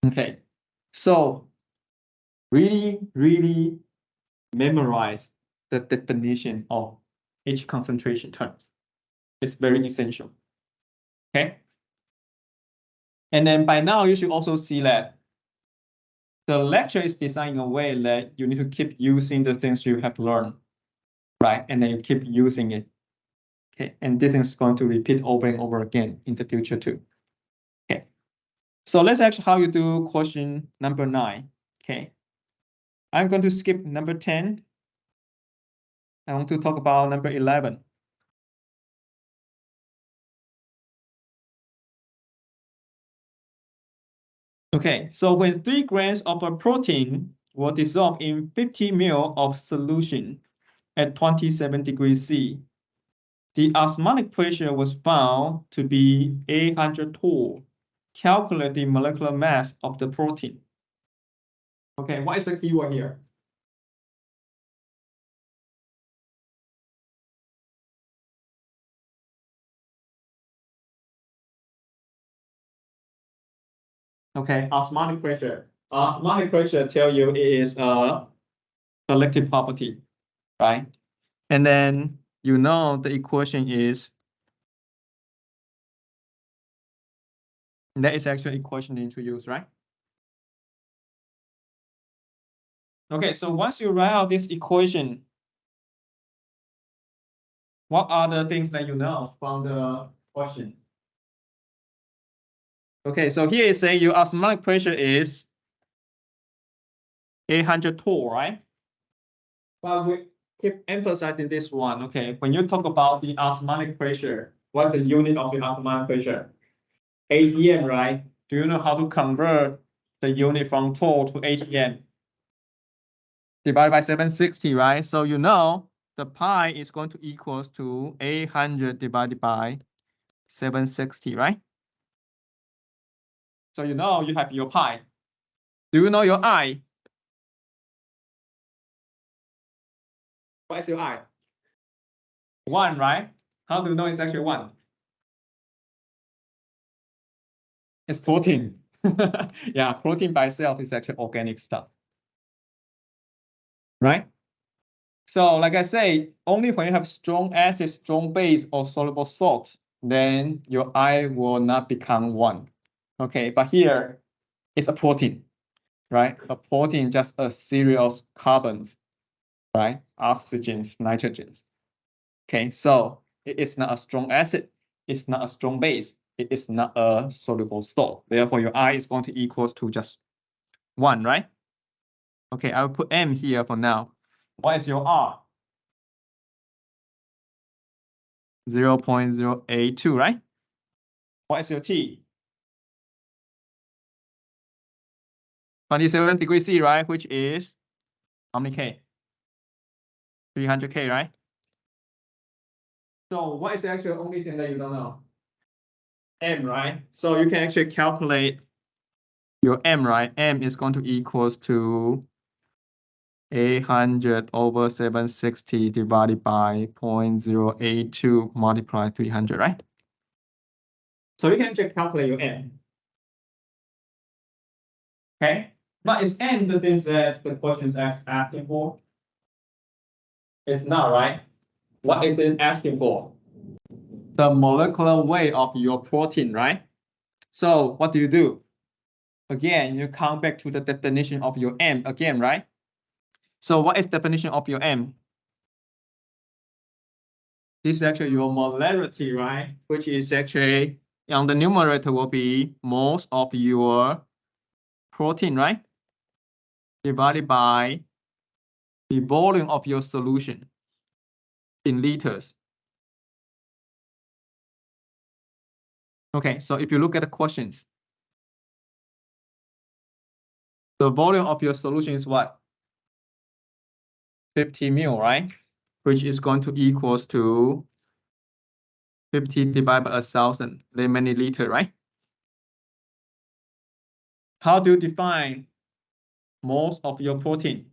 [SPEAKER 1] Okay, so really memorize the definition of each concentration terms. It's very essential. Okay. And then by now you should also see that the lecture is designed in a way that you need to keep using the things you have learned, right? And then you keep using it. Okay. And this is going to repeat over and over again in the future too. Okay. So let's actually how you do question number 9. Okay. I'm going to skip number 10. I want to talk about number 11. Okay, so when 3 grams of a protein were dissolved in 50 ml of solution at 27 degrees C, the osmotic pressure was found to be 800 torr. Calculate the molecular mass of the protein. Okay, what is the keyword here? Okay, osmotic pressure. Osmotic pressure tell you it is a selective property, right? And then you know the equation is, that is actually equation you need to use, right? Okay, so once you write out this equation, what are the things that you know from the question? Okay, so here is saying your osmotic pressure is 800 torr, right? But we keep emphasizing this one. Okay, when you talk about the osmotic pressure, what's the unit of the osmotic pressure? ATM, right? Do you know how to convert the unit from torr to ATM? Divided by 760, right? So you know the pi is going to equals to 800 divided by 760, right? So you know you have your pi. Do you know your I? What is your I? 1, right? How do you know it's actually 1? It's protein. Yeah, protein by itself is actually organic stuff. Right? So like I say, only when you have strong acid, strong base, or soluble salt, then your I will not become 1. Okay, but here it's a protein, right? A protein just a series of carbons, right? Oxygens, nitrogens. Okay, so it is not a strong acid, it's not a strong base, it is not a soluble salt. Therefore, your I is going to equals to just 1, right? Okay, I'll put M here for now. What is your R? 0.082, right? What is your T? 27 degrees C, right? Which is how many K? 300 K, right? So what is the actual only thing that you don't know? M, right? So you can actually calculate your M, right? M is going to equals to 800 over 760 divided by 0.082 multiplied 300, right? So you can actually calculate your M. Okay, but is N the things that the question is asking for? It's not, right? What is it asking for? The molecular weight of your protein, right? So what do? Again, you come back to the definition of your M again, right? So what is the definition of your M? This is actually your molarity, right? Which is actually, on the numerator will be moles of your protein, right? Divided by the volume of your solution in liters. Okay, so if you look at the questions, the volume of your solution is what? 50 ml, right? Which is going to equals to 50 divided by 1,000 milliliter, right? How do you define moles of your protein?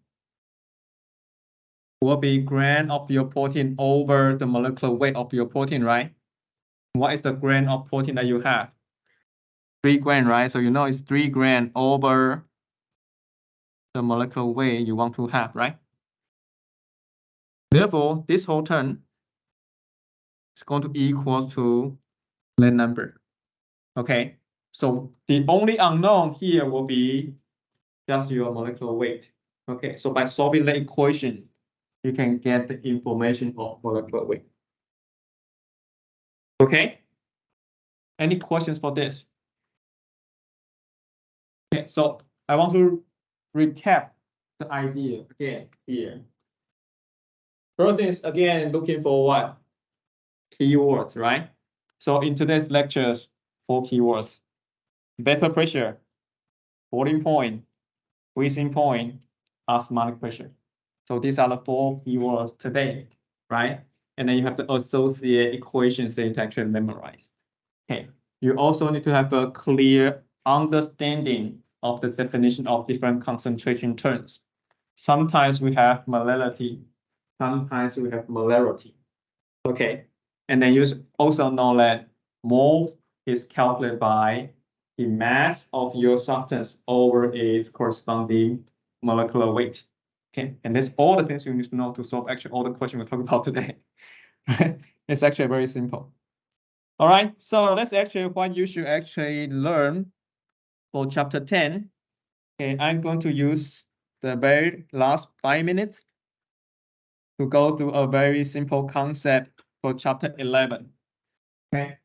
[SPEAKER 1] Will be gram of your protein over the molecular weight of your protein, right? What is the gram of protein that you have? 3 gram, right? So you know it's 3 gram over the molecular weight you want to have, right? Therefore, this whole term is going to equal to that number. Okay, so the only unknown here will be just your molecular weight. Okay, so by solving the equation, you can get the information of molecular weight. Okay, any questions for this? Okay, so I want to recap the idea again here. First is again looking for what? Keywords, right? So in today's lectures, 4 keywords: vapor pressure, boiling point, freezing point, osmotic pressure. So these are the 4 keywords today, right? And then you have to associate equations that you actually memorize. Okay, you also need to have a clear understanding of the definition of different concentration terms. Sometimes we have molarity, sometimes we have molarity. Okay, and then you also know that mole is calculated by the mass of your substance over its corresponding molecular weight. Okay, and that's all the things you need to know to solve actually all the questions we're talking about today. It's actually very simple. All right, so that's actually what you should actually learn for chapter 10. Okay, I'm going to use the very last 5 minutes to go through a very simple concept for chapter 11. Okay.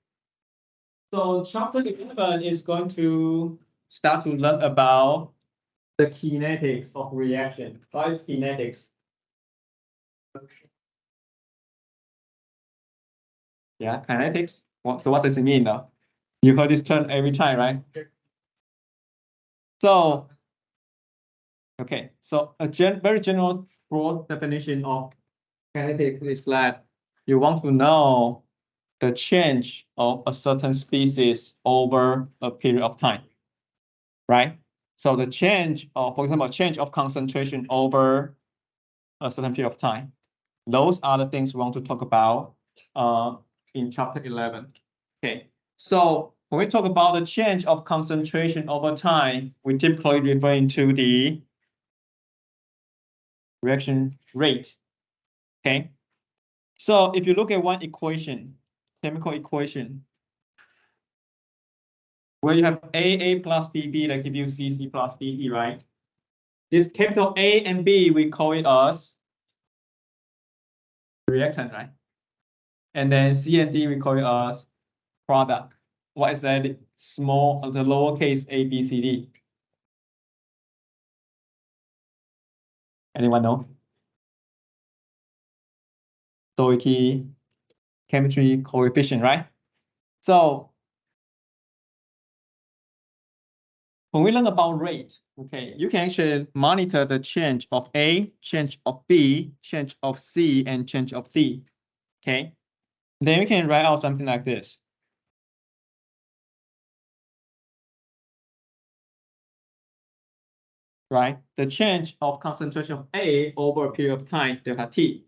[SPEAKER 1] So chapter 11 is going to start to learn about the kinetics of reaction. What is kinetics? Yeah, kinetics. So what does it mean now? You heard this term every time, right? So, okay, so a very general broad definition of kinetics is that you want to know the change of a certain species over a period of time, right? So the change of, for example, change of concentration over a certain period of time. Those are the things we want to talk about in chapter 11. Okay, so when we talk about the change of concentration over time, we typically referring to the reaction rate. Okay, so if you look at one equation, chemical equation, where you have AA plus BB that give you CC plus DE, right? This capital A and B, we call it as reactant, right? And then C and D, we call it as product. What is that small, the lowercase a, b, c, d? Anyone know? Stoichiometry coefficient, right? So when we learn about rate, okay, you can actually monitor the change of A, change of B, change of C, and change of D. Okay, then we can write out something like this. Right, the change of concentration of A over a period of time, delta T.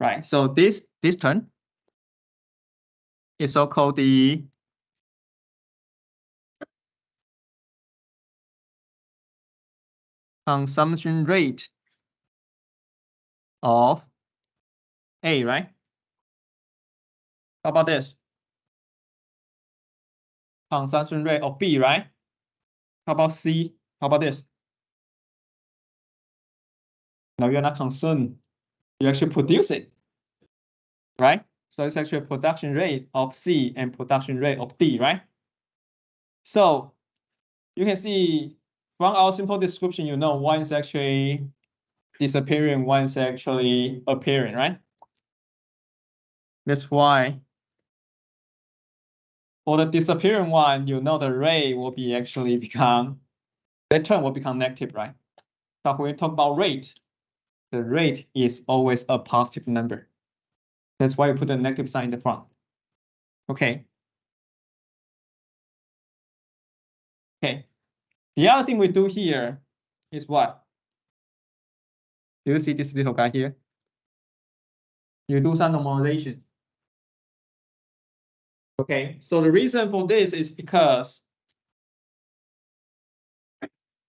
[SPEAKER 1] Right, so this term is so-called the consumption rate of A, right? How about this? Consumption rate of B, right? How about C? How about this? No, you're not concerned. You actually produce it, right? So it's actually a production rate of C and production rate of D, right? So you can see from our simple description, you know, one is actually disappearing, one is actually appearing, right? That's why for the disappearing one, you know, the rate will be actually become, that term will become negative, right? So when we talk about rate, the rate is always a positive number. That's why you put a negative sign in the front. Okay. Okay. The other thing we do here is what? Do you see this little guy here? You do some normalization. Okay. So the reason for this is because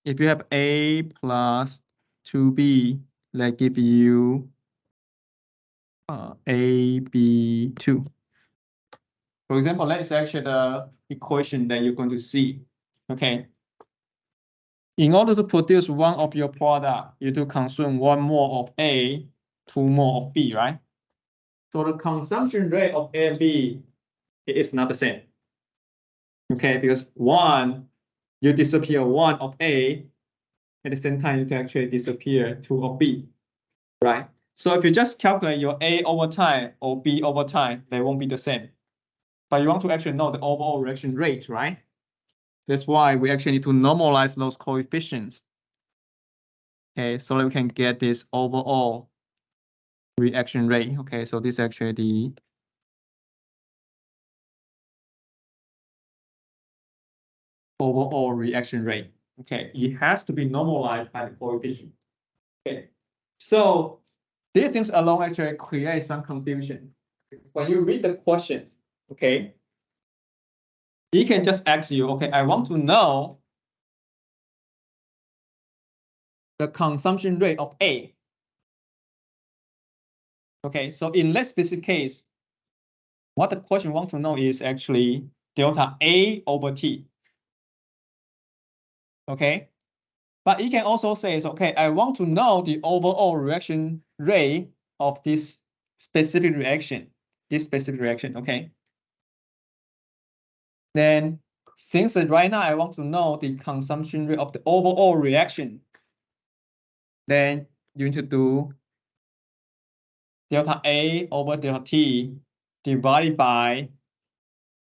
[SPEAKER 1] if you have A plus 2B, that give you AB2. For example, that is actually the equation that you're going to see. Okay. In order to produce one of your product, you do consume 1 mole of A, 2 mole of B, right? So the consumption rate of A and B is not the same. Okay, because one, you disappear 1 of A, at the same time you can actually disappear 2 of B, right? So if you just calculate your A over time or B over time, they won't be the same. But you want to actually know the overall reaction rate, right? That's why we actually need to normalize those coefficients. Okay, so that we can get this overall reaction rate. Okay, so this is actually the overall reaction rate. Okay, it has to be normalized by the coefficient. Okay, so these things alone actually create some confusion. When you read the question, okay, he can just ask you, okay, I want to know the consumption rate of A. Okay, so in that specific case, what the question want to know is actually delta A over T. Okay, but you can also say, okay, I want to know the overall reaction rate of this specific reaction. Okay. Then since right now I want to know the consumption rate of the overall reaction, then you need to do delta A over delta T divided by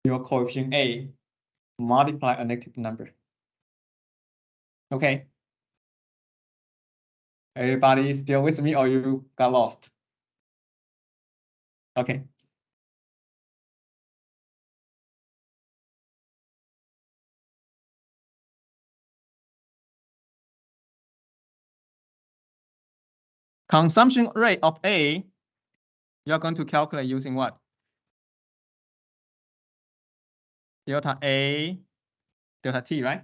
[SPEAKER 1] your coefficient A, multiply a negative number. Okay. Everybody is still with me or you got lost? Okay. Consumption rate of A, you're going to calculate using what? Delta A, delta T, right?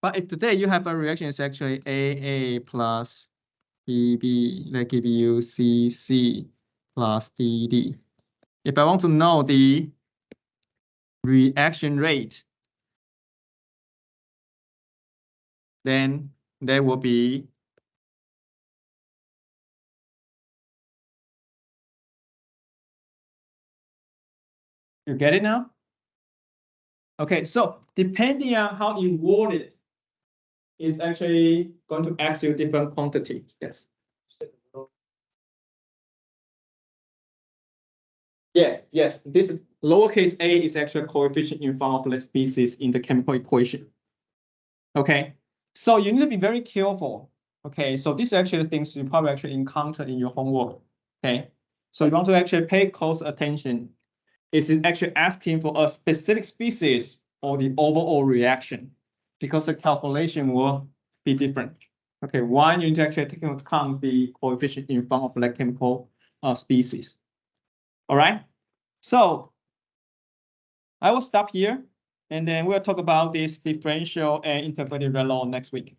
[SPEAKER 1] But if today you have a reaction, it's actually AA plus BB, that give you CC plus BD. If I want to know the reaction rate, then there will be you get it now? Okay, so depending on how you word it, it's actually going to ask you different quantity. Yes. Yes. This lowercase a is actually a coefficient in front of the species in the chemical equation. Okay, so you need to be very careful. Okay, so these are actually things you probably actually encounter in your homework. Okay, so you want to actually pay close attention. Is it actually asking for a specific species or the overall reaction? Because the calculation will be different. Okay, one, you need to actually take into account the coefficient in front of the chemical species. All right, so I will stop here, and then we'll talk about this differential and interpretive law next week.